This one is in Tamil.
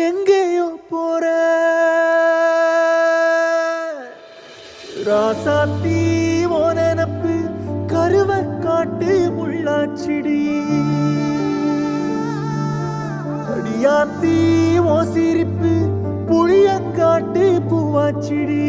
எங்கேயோ போற ராசாத்தி ஓ நினப்பு கருவ காட்டு முள்ளாச்சிடி அடியாத்தி ஓ சிரிப்பு புளியங்காட்டு பூவாச்சிடி